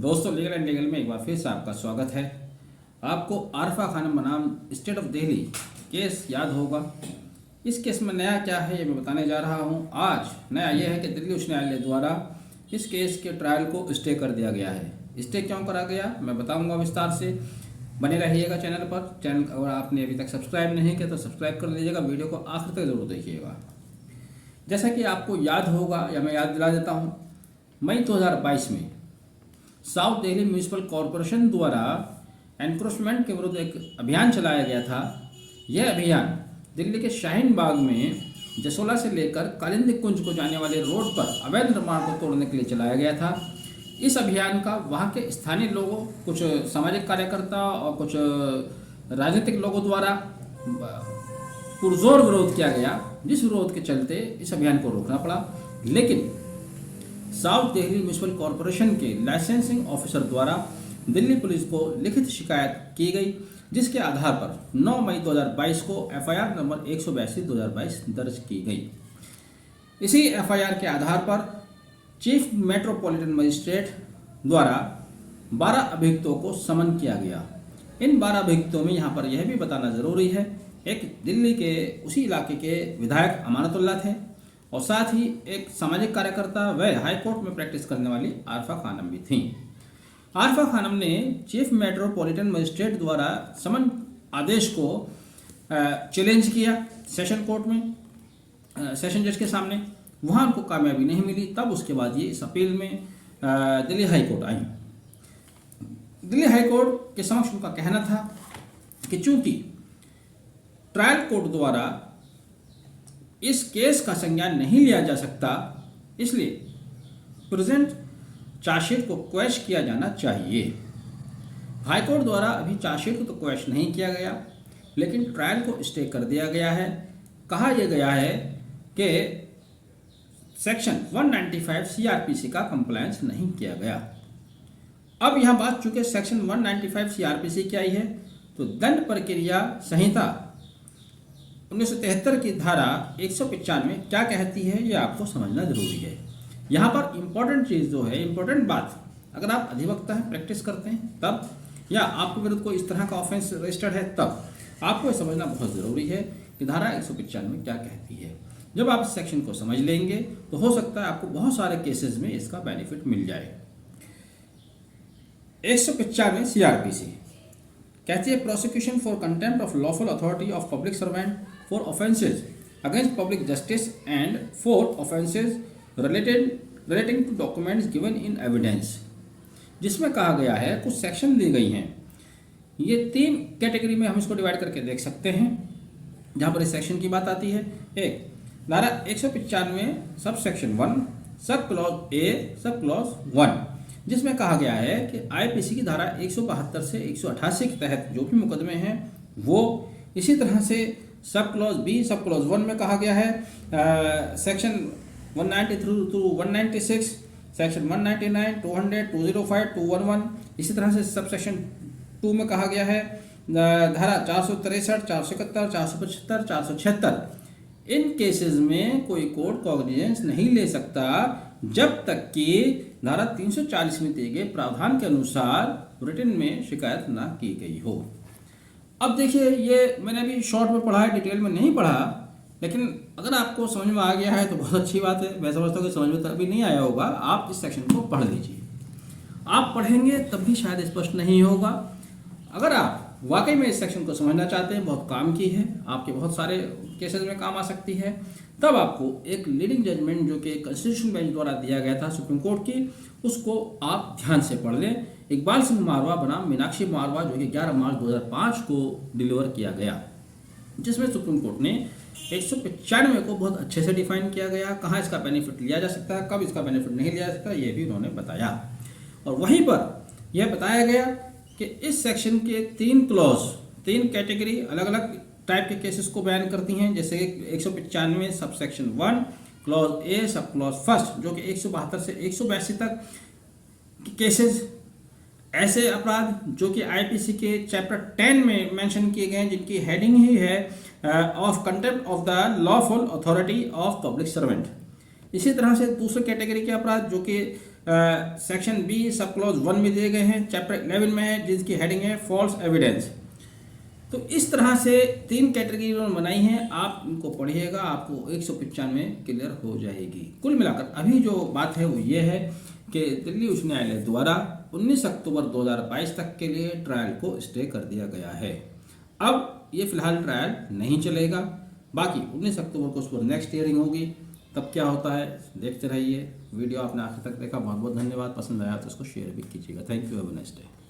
दोस्तों, legal and legal में एक बार फिर से आपका स्वागत है। आपको आरफा खानम बनाम स्टेट ऑफ दिल्ली केस याद होगा। इस केस में नया क्या है ये मैं बताने जा रहा हूँ। आज नया यह है कि दिल्ली उच्च न्यायालय द्वारा इस केस के ट्रायल को स्टे कर दिया गया है। स्टे क्यों करा गया मैं बताऊँगा विस्तार से। बने रहिएगा चैनल पर। चैनल अगर आपने अभी तक सब्सक्राइब नहीं किया तो सब्सक्राइब कर लीजिएगा। वीडियो को आखिर तक जरूर देखिएगा। जैसा कि आपको याद होगा या मैं याद दिला देता हूँ, मई 2022 में साउथ दिल्ली म्यूनिसिपल कॉरपोरेशन द्वारा एनक्रोचमेंट के विरुद्ध एक अभियान चलाया गया था। यह अभियान दिल्ली के शाहीन बाग में जसोला से लेकर कालिंदी कुंज को जाने वाले रोड पर अवैध निर्माण को तोड़ने के लिए चलाया गया था। इस अभियान का वहाँ के स्थानीय लोगों, कुछ सामाजिक कार्यकर्ता और कुछ राजनीतिक लोगों द्वारा पुरजोर विरोध किया गया, जिस विरोध के चलते इस अभियान को रोकना पड़ा। लेकिन साउथ दिल्ली म्यूनिसिपल कॉरपोरेशन के लाइसेंसिंग ऑफिसर द्वारा दिल्ली पुलिस को लिखित शिकायत की गई, जिसके आधार पर 9 मई 2022 को एफआईआर नंबर 182/2022 दर्ज की गई। इसी एफआईआर के आधार पर चीफ मेट्रोपॉलिटन मजिस्ट्रेट द्वारा 12 अभियुक्तों को समन किया गया। इन 12 अभियुक्तों में यहाँ पर यह भी बताना जरूरी है, एक दिल्ली के उसी इलाके के विधायक अमानतुल्लाह थे और साथ ही एक सामाजिक कार्यकर्ता व हाई कोर्ट में प्रैक्टिस करने वाली आरफा खानम भी थी। आरफा खानम ने चीफ मेट्रोपॉलिटन मजिस्ट्रेट द्वारा समन आदेश को चैलेंज किया सेशन कोर्ट में, सेशन जज के सामने। वहाँ उनको कामयाबी नहीं मिली। तब उसके बाद ये इस अपील में दिल्ली हाई कोर्ट आई। दिल्ली हाई कोर्ट के समक्ष उनका कहना था कि चूंकि ट्रायल कोर्ट द्वारा इस केस का संज्ञान नहीं लिया जा सकता, इसलिए प्रेजेंट चार्जशीट को क्वैश किया जाना चाहिए। हाईकोर्ट द्वारा अभी चार्जशीट को तो क्वैश नहीं किया गया, लेकिन ट्रायल को स्टे कर दिया गया है। कहा यह गया है कि सेक्शन 195 सीआरपीसी का कंप्लायंस नहीं किया गया। अब यह बात चूंकि सेक्शन 195 सीआरपीसी की आई है, तो दंड प्रक्रिया संहिता 1973 की धारा 195 क्या कहती है ये आपको समझना जरूरी है। यहाँ पर इम्पोर्टेंट चीज़ जो है, इम्पोर्टेंट बात, अगर आप अधिवक्ता हैं, प्रैक्टिस करते हैं तब, या आपके विरुद्ध कोई इस तरह का ऑफेंस रजिस्टर्ड है तब आपको ये समझना बहुत ज़रूरी है कि धारा 195 क्या कहती है। जब आप इस सेक्शन को समझ लेंगे तो हो सकता है आपको बहुत सारे केसेस में इसका बेनिफिट मिल जाए। 195 सीआरपीसी कहती है prosecution for contempt of lawful authority of public servant for offences against public justice and for offences relating to documents given in evidence. जिसमें कहा गया है, कुछ सेक्शन दी गई हैं। ये 3 कैटेगरी में हम इसको डिवाइड करके देख सकते हैं जहाँ पर इस सेक्शन की बात आती है। एक, धारा 195 sub section 1 sub clause A sub clause 1, जिसमें कहा गया है कि आईपीसी की धारा 172 से 188 के तहत जो भी मुकदमे हैं वो, इसी तरह से sub clause B sub clause 1 में कहा गया है सेक्शन 193 टू 196, सेक्शन 199, 200, 205, 211, इसी तरह से सब सेक्शन 2 में कहा गया है धारा 463, 471, 475, 476। इन केसेस में कोई कोर्ट कॉग्निजेंस नहीं ले सकता जब तक कि धारा 340 में दिए गए प्रावधान के अनुसार रिटन में शिकायत ना की गई हो। अब देखिए, ये मैंने अभी शॉर्ट में पढ़ा है, डिटेल में नहीं पढ़ा, लेकिन अगर आपको समझ में आ गया है तो बहुत अच्छी बात है। मैं समझता हूँ कि समझ में तो अभी नहीं आया होगा, आप इस सेक्शन को पढ़ लीजिए। आप पढ़ेंगे तब भी शायद स्पष्ट नहीं होगा। अगर आप वाकई में इस सेक्शन को समझना चाहते हैं, बहुत काम की है, आपके बहुत सारे केसेस में काम आ सकती है, तब आपको एक लीडिंग जजमेंट जो कि कॉन्स्टिट्यूशन बेंच द्वारा दिया गया था सुप्रीम कोर्ट की, उसको आप ध्यान से पढ़ लें। इकबाल सिंह मारवा बनाम मीनाक्षी मारवा, जो कि 11 मार्च 2005 को डिलीवर किया गया, जिसमें सुप्रीम कोर्ट ने 195 को बहुत अच्छे से डिफाइन किया गया, कहाँ इसका बेनिफिट लिया जा सकता है, कब इसका बेनिफिट नहीं लिया जा सकता, ये भी उन्होंने बताया। और वहीं पर यह बताया गया कि इस सेक्शन के 3 क्लॉज, 3 कैटेगरी अलग अलग टाइप के केसेस को बयान करती हैं। जैसे 195 sub section 1 clause A sub clause first, जो कि 172 से 182 तक केसेस, ऐसे अपराध जो कि आईपीसी के चैप्टर 10 में मेंशन किए गए हैं, जिनकी हेडिंग ही है of contempt of the lawful authority of public servant. इसी तरह से दूसरे कैटेगरी के अपराध जो कि सेक्शन बी सब क्लॉज 1 में दिए गए हैं, चैप्टर 11 में है जिसकी हेडिंग है फॉल्स एविडेंस। तो इस तरह से 3 कैटेगरी उन्होंने बनाई हैं, आप इनको पढ़िएगा, आपको 195 क्लियर हो जाएगी। कुल मिलाकर अभी जो बात है वो ये है कि दिल्ली उच्च न्यायालय द्वारा 19 अक्टूबर 2022 तक के लिए ट्रायल को स्टे कर दिया गया है। अब ये फिलहाल ट्रायल नहीं चलेगा, बाकी 19 अक्टूबर को उस पर नेक्स्ट हियरिंग होगी, तब क्या होता है देखते रहिए। वीडियो आपने आखिर तक देखा, बहुत बहुत धन्यवाद। पसंद आया तो इसको शेयर भी कीजिएगा। Thank you, have a nice day.